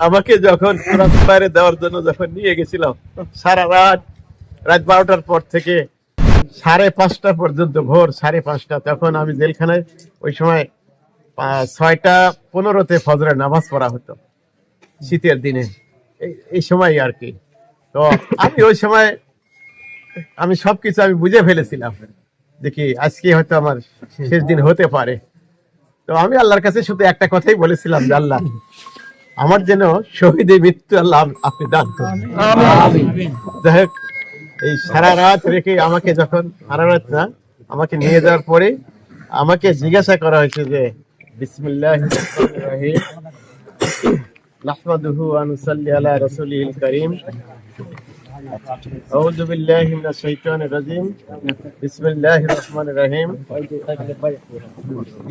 আমাকে যখন বাইরে দেওয়ার জন্য যখন নিয়ে গেছিলাম, সারা রাত 12টার পর থেকে 5:30 পর্যন্ত, ভোর 5:30, তখন আমি জেলখানায়। ওই সময় 6:15-তে ফজরের নামাজ পড়া হতো শীতের দিনে, এই সময় আর কি। তো আমি ওই সময় আমি সবকিছু আমি বুঝে ফেলেছিলাম যে কি আজকে হয়তো আমার শেষ দিন হতে পারে। তো আমি আল্লাহর কাছে শুধু একটা কথাই বলেছিলাম যে আল্লাহ, আমার যেন শহীদের মৃত্যু আল্লাহ আপনি দান করুন। যাই হোক, এই সারা রাত রেখে আমাকে যখন, সারা রাত না, আমাকে নিয়ে যাওয়ার পরে আমাকে জিজ্ঞাসা করা হয়েছে যে বিসমিল্লাহির রহমানির রহিম, নাহমাদুহু ওয়া নুসাল্লি আলা রাসূলিল কারীম, আউযু বিল্লাহি মিনাশ শাইতানির রাজীম, বিসমিল্লাহির রহমানির রহিম।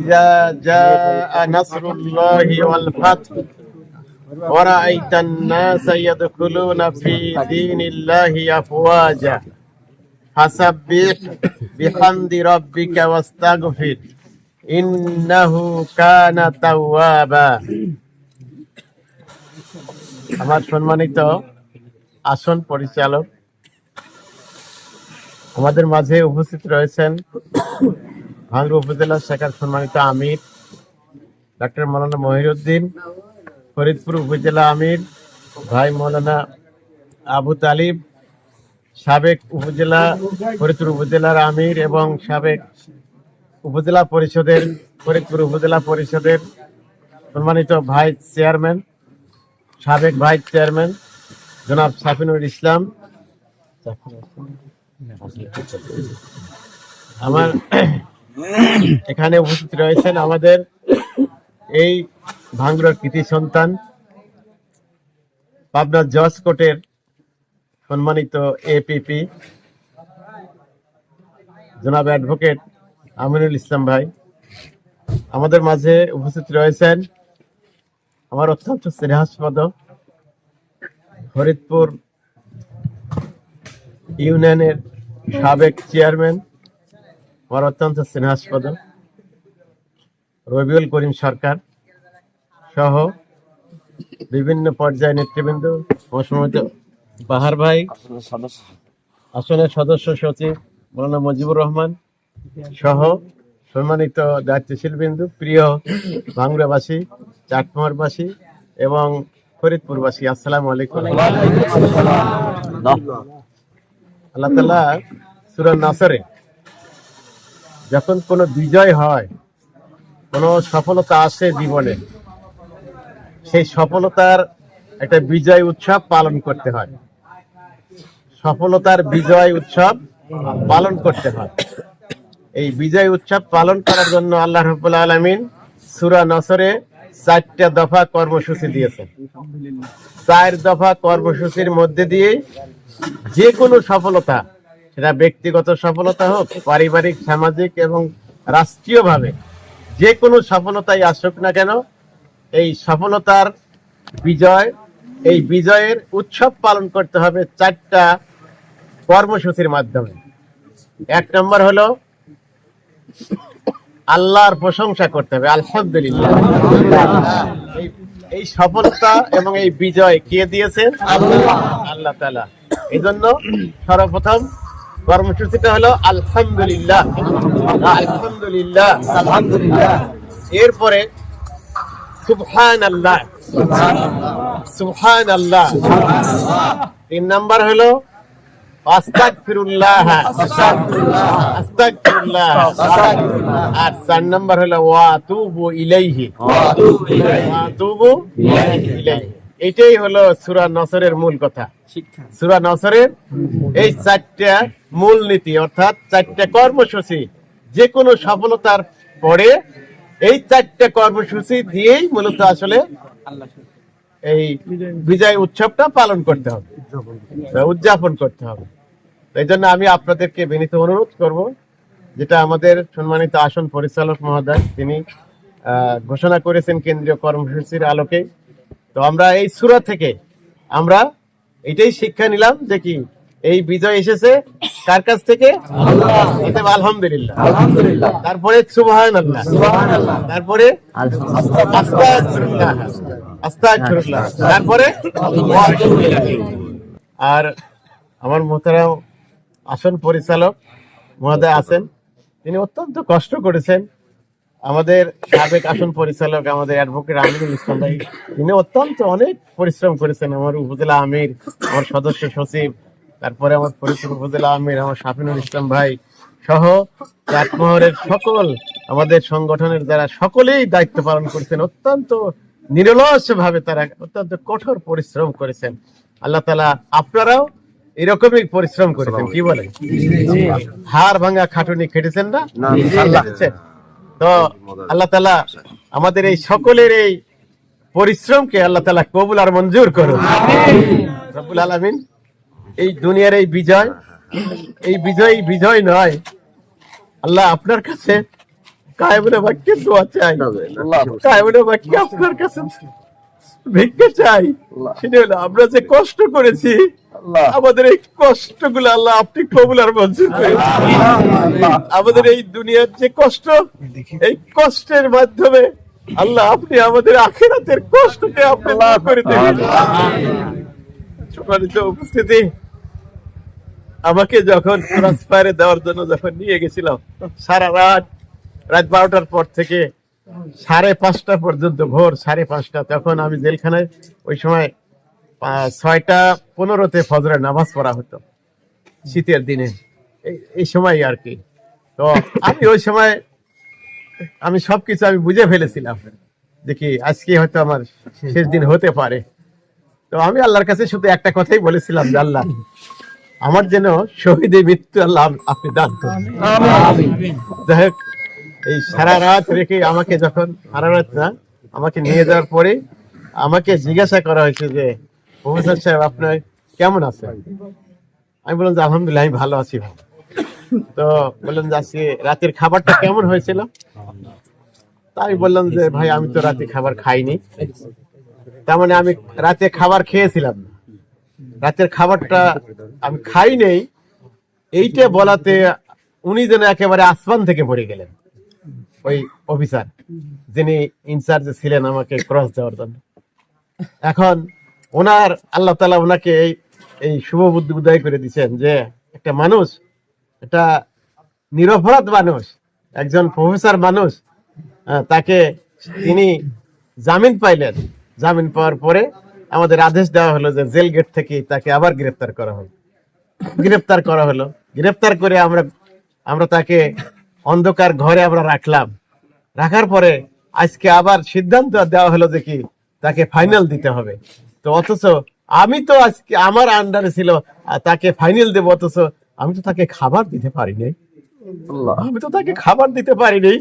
ইযা জাআ নাসরুল্লাহি ওয়াল ফাতহ ওয়া রাআইতান নাসা ইয়াদখুলুনা ফি দীনিল্লাহি আফওয়াজা ফাসাব্বিহ বিহামদি রাব্বিকা ওয়াস্তাগফির ইন্নাহু কানা তাওয়াবা। আমার সম্মানিত আসন পরিচালক, আমাদের মাঝে উপস্থিত রয়েছেন ভাঙ্গুড়া উপজেলা শাখার সম্মানিত আমির ডক্টর মৌলানা মহিরুদ্দিন, ফরিদপুর উপজেলা আমির ভাই মৌলানা আবু তালিব, সাবেক উপজেলা ফরিদপুর উপজেলার আমির এবং সাবেক উপজেলা পরিষদের, ফরিদপুর উপজেলা পরিষদের সম্মানিত ভাইস চেয়ারম্যান, সাবেক ভাইস চেয়ারম্যান জনাব সাফিনুল ইসলাম। আমার এখানে উপস্থিত রয়েছেন আমাদের এই ভাঙ্গুড়ার কৃতি সন্তান, পাবনা জজ কোর্টের সম্মানিত এপিপি জনাব অ্যাডভোকেট আমিনুল ইসলাম ভাই। আমাদের মাঝে উপস্থিত রয়েছেন আমার অত্যন্ত স্নেহাস্পদ ফরিদপুর ইউনিয়নের সাবেক চেয়ারম্যান, আমার অত্যন্ত স্নেহাস্পদ রবিউল করিম সরকার সহ বিভিন্ন পর্যায়ে নেতৃবৃন্দ, সম্মানিত বাহার ভাই, আসনের সদস্য সচিব মৌলানা মুজিবুর রহমান সহ সম্মানিত দায়িত্বশীল বিন্দু, প্রিয় ভাঙ্গুড়াবাসী, চাটমোহরবাসী এবং ফরিদপুরবাসী, আসসালামু আলাইকুম। আল্লাহ তাআলা সূরা নাসরে যখন কোনো বিজয় হয়, কোনো সফলতা আসে জীবনে, সেই সফলতার একটা বিজয় উৎসব পালন করতে হয়, সফলতার বিজয় উৎসব পালন করতে হয়। এই বিজয় উৎসব পালন করার জন্য আল্লাহ রাব্বুল আলামিন সূরা নাসরে 4টা দফা কর্মসূচি দিয়েছেন। 4 দফা কর্মসূচির মধ্যে দিয়ে যে কোনো সফলতা, সেটা ব্যক্তিগত সফলতা হোক, পারিবারিক, সামাজিক এবং রাষ্ট্রীয়ভাবে যে কোনো সফলতাই আসুক না কেন, এই সফলতার বিজয়, এই বিজয়ের উৎসব পালন করতে হবে 4টা কর্মসূচির মাধ্যমে। 1 নম্বর হলো আল্লাহর প্রশংসা করতে হবে, আলহামদুলিল্লাহ। এই সফলতা এবং এই বিজয় কে দিয়েছেন? আল্লাহ তাআলা। এই জন্য সর্বপ্রথম কর্মসূচিটা হলো আলহামদুলিল্লাহ, আলহামদুলিল্লাহ, আলহামদুলিল্লাহ। এরপরে সুবহানাল্লাহ, সুবহানাল্লাহ। 3 নাম্বার হলো আস্তাগফিরুল্লাহ, আস্তাগফিরুল্লাহ। আর 4 নাম্বার হলো ওয়া আতুবু ইলাইহি, ওয়া আতুবু ইলাইহি। এটাই হলো সূরা নাসরের মূল কথা। সূরা নাসরের এই 4টা মূল নীতি, অর্থাৎ 4টা কর্মসূচি, যে কোনো সফলতার পরে এই 4টা কর্মসূচি দিয়েই মূলত আসলে এই বিজয় উৎসবটা পালন করতে হবে, উদযাপন করতে হবে। এই জন্য আমি আপনাদেরকে বিনীত অনুরোধ করব, যেটা আমাদের সম্মানিত আসন পরিচালক মহোদয় তিনি ঘোষণা করেছেন কেন্দ্রীয় কর্মসূচির আলোকে। তো আমরা এই সূরা থেকে আমরা এটাই শিক্ষা নিলাম যে কি এই বিজয় এসেছে কার কাছ থেকে? আলহামদুলিল্লাহ। তারপরে সুবহানাল্লাহ, তারপরে আস্তাগফিরুল্লাহ, আস্তাগফিরুল্লাহ, তারপরে আর আমার মোহতারাম আসন পরিচালক মহোদয় আছেন, তিনি অত্যন্ত কষ্ট করেছেন। আমাদের সাবেক আসন পরিচালক আমাদের অ্যাডভোকেট আমিনুল ইসলাম ভাই, তিনি অত্যন্ত অনেক পরিশ্রম করেছেন। আমার উপজেলা আমির, আমার সদস্য সচিব, তারপরে আমার ফরিদপুর উপজেলা আমির আমার শাফিনুল ইসলাম ভাই সহ চাটমোহরের সকল আমাদের সংগঠনের যারা সকলেই দায়িত্ব পালন করেছেন, অত্যন্ত নিরলস ভাবে তারা অত্যন্ত কঠোর পরিশ্রম করেছেন। আল্লাহ তাআলা আপনারাও এরকমই পরিশ্রম করেছেন, কি বলেন? হাড় ভাঙা খাটুনি খেটেছেন না? খেটেছেন। তো আল্লাহ তাআলা আমাদের এই সকলের এই পরিশ্রমকে আল্লাহ তাআলা কবুল আর মঞ্জুর করুন, রব্বুল আলামিন। এই দুনিয়ার এই বিজয়, এই বিজয় নয়, আল্লাহ আপনার কাছে কায়েমুল বাক্যে দোয়া চাই, কায়েমুল বাক্যে আপনার কাছে ভিক্ষা চাই। সেটা হলো আমরা যে কষ্ট করেছি, আমাদের এই কষ্টগুলো আল্লাহ আপনি কবুল আর মঞ্জুর করুন। আমাদের এই দুনিয়ার যে কষ্ট, এই কষ্টের মাধ্যমে আল্লাহ আপনি আমাদের আখিরাতের কষ্টকে আপনি দূর করে দেবেন। সম্মানিত উপস্থিতি, আমাকে যখন ট্রান্সফারে দেওয়ার জন্য যখন নিয়ে গেছিলাম, সারা রাত 12টার পর থেকে 5:30 পর্যন্ত, ভোর 5:30, তখন আমি জেলখানায়। ওই সময় 6:15 ফজরের নামাজ পড়া হতো শীতের দিনে, এই সময় আর কি। তো আমি ওই সময় আমি সবকিছু আমি বুঝে ফেলেছিলাম, দেখি আজকে হয়তো আমার শেষ দিন হতে পারে। তো আমি আল্লাহর কাছে শুধু একটা কথাই বলেছিলাম যে আল্লাহ আমার যেন শহীদের মৃত্যু আল্লাহ আপনি দান করুন। যাই হোক, এই সারা রাত রেখে আমাকে যখন, সারা রাত না, আমাকে নিয়ে যাওয়ার পরে আমাকে জিজ্ঞাসা করা হয়েছে যে প্রফেসর সাহেব আপনার কেমন আছেন? আমি বললাম যে আলহামদুলিল্লাহ আমি ভালো আছি ভাই। তো বললাম যে আজকে রাতের খাবারটা কেমন হয়েছিল? তা আমি বললাম যে ভাই আমি তো রাতে খাবার খাইনি। তার মানে আমি রাতে খাবার খেয়েছিলাম না, রাতের খাবারটা আমি খাই নেই। এইটা বলাতে উনি যেন একেবারে আসমান থেকে পড়ে গেলেন, ওই অফিসার যিনি ইনচার্জে ছিলেন আমাকে ক্রস দেওয়ার জন্য। এখন ওনার আল্লাহ তাআলা ওনাকে এই শুভ বুদ্ধি উদয় করে দিচ্ছেন যে একটা মানুষ, একটা নিরপরাধ মানুষ, একজন প্রফেসর মানুষ, তাকে তিনি জামিন পাইলেন। জামিন পাওয়ার পরে আমাদের আদেশ দেওয়া হলো যে জেল গেট থেকে তাকে আবার গ্রেফতার করা হলো। গ্রেফতার করে আমরা তাকে অন্ধকার ঘরে আমরা রাখলাম। রাখার পরে আজকে আবার সিদ্ধান্ত দেওয়া হলো যে কি তাকে ফাইনাল দিতে হবে। তো অথচ আমি তো আজকে আমার আন্ডারে ছিল, তাকে ফাইনাল দেবো, অথচ আমি তো তাকে খাবার দিতে পারিনি।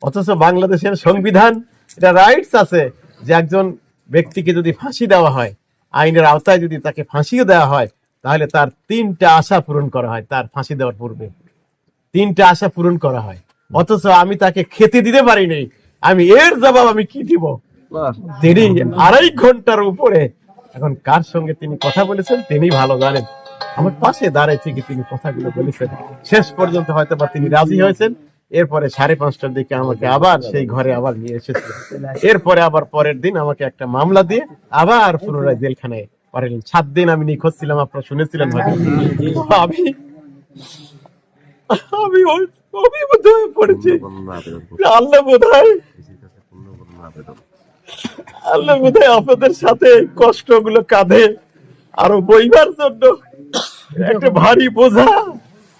অথচ বাংলাদেশের সংবিধান, এটা রাইটস আছে যে একজন ব্যক্তিকে যদি ফাঁসি দেওয়া হয়, আইনের আওতায় যদি তাকে ফাঁসিও দেওয়া হয়, তাহলে তার 3টা আশা পূরণ করা হয়। তার ফাঁসি দেওয়ার পূর্বে 3টা আশা পূরণ করা হয়। অথচ আমি তাকে খেতে দিতে পারিনি। আমি এর জবাব আমি কি দিব? তিনি 2.5 ঘন্টার উপরে, এখন কার সঙ্গে তিনি কথা বলেছেন তিনি ভালো জানেন, আমার পাশে দাঁড়ায় থেকে তিনি কথাগুলো বলেছেন। শেষ পর্যন্ত হয়তো বা তিনি রাজি হয়েছেন। এরপরে 5:30টার দিকে আমাকে আবার সেই ঘরে আবার নিয়ে এসেছিল। এরপরে আবার পরের দিন আমাকে একটা মামলা দিয়ে আবার পুনরায় জেলখানায় পাঠালেন। 7 দিন আমি নিখোঁজ ছিলাম, আপনারা শুনেছিলেন হয়তো। আমি অভিভূত হয়ে পড়েছি। আল্লাহ বোধহয় আপনাদের সাথে কষ্টগুলো কাঁধে আরো বইবার জন্য একটা ভারী বোঝা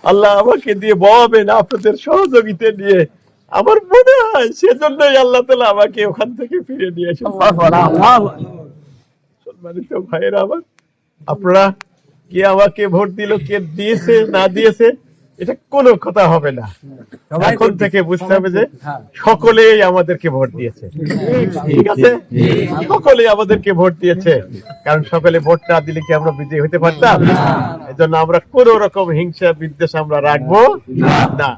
আল্লাহ আমাকে দিয়ে বহাবেন আপনাদের সহযোগিতা নিয়ে। আমার মনে হয় সেজন্যই আল্লাহ তাআলা আমাকে ওখান থেকে ফিরে নিয়ে এসেছেন। সম্মানিত ভাইয়েরা আমার, আপনারা কে আমাকে ভোট দিল, কে দিয়েছে না দিয়েছে, এটা কোনো কথা হবে না। এখন থেকে বুঝতে হবে যে সকলেই আমাদেরকে ভোট দিয়েছে, ঠিক আছে? সকলেই আমাদেরকে ভোট দিয়েছে, কারণ সকলে ভোট না দিলে কি আমরা বিজয়ী হতে পারতাম? এজন্য আমরা কোন রকম হিংসা বিদ্বেষ আমরা রাখবো না,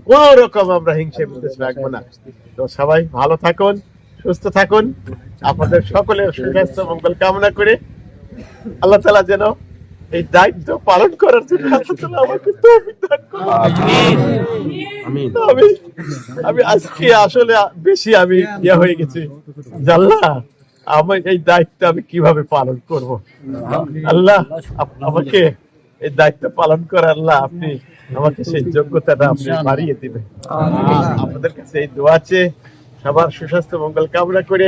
কোন রকম আমরা হিংসা বিদ্বেষ রাখবো না। তো সবাই ভালো থাকুন, সুস্থ থাকুন। আপনাদের সকলের সুস্বাস্থ্য মঙ্গল কামনা করে আল্লাহ তাআলা যেন এই দায়িত্ব পালন করার জন্য আল্লাহ তাআলা আমাকে তৌফিক দান করুন। আমিন। আমি আজকে আসলে বেশি আমি হয়ে গেছি, আল্লাহ আমার এই দায়িত্ব আমি কিভাবে পালন করব। আল্লাহ আমাকে এই দায়িত্ব পালন করে আল্লাহ আপনি আমাকে সেই যোগ্যতাটা আপনি বাড়িয়ে দিবেন। আপনাদের কাছে এই দোয়া চেয়ে সবার সুস্বাস্থ্য মঙ্গল কামনা করে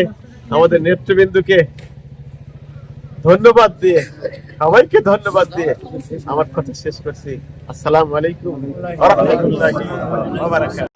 আমাদের নেতৃবৃন্দকে ধন্যবাদ দিয়ে, সবাইকে ধন্যবাদ দিয়ে আমার কথা শেষ করছি। আসসালামু আলাইকুম ওয়া রাহমাতুল্লাহি ওয়া বারাকাতুহু।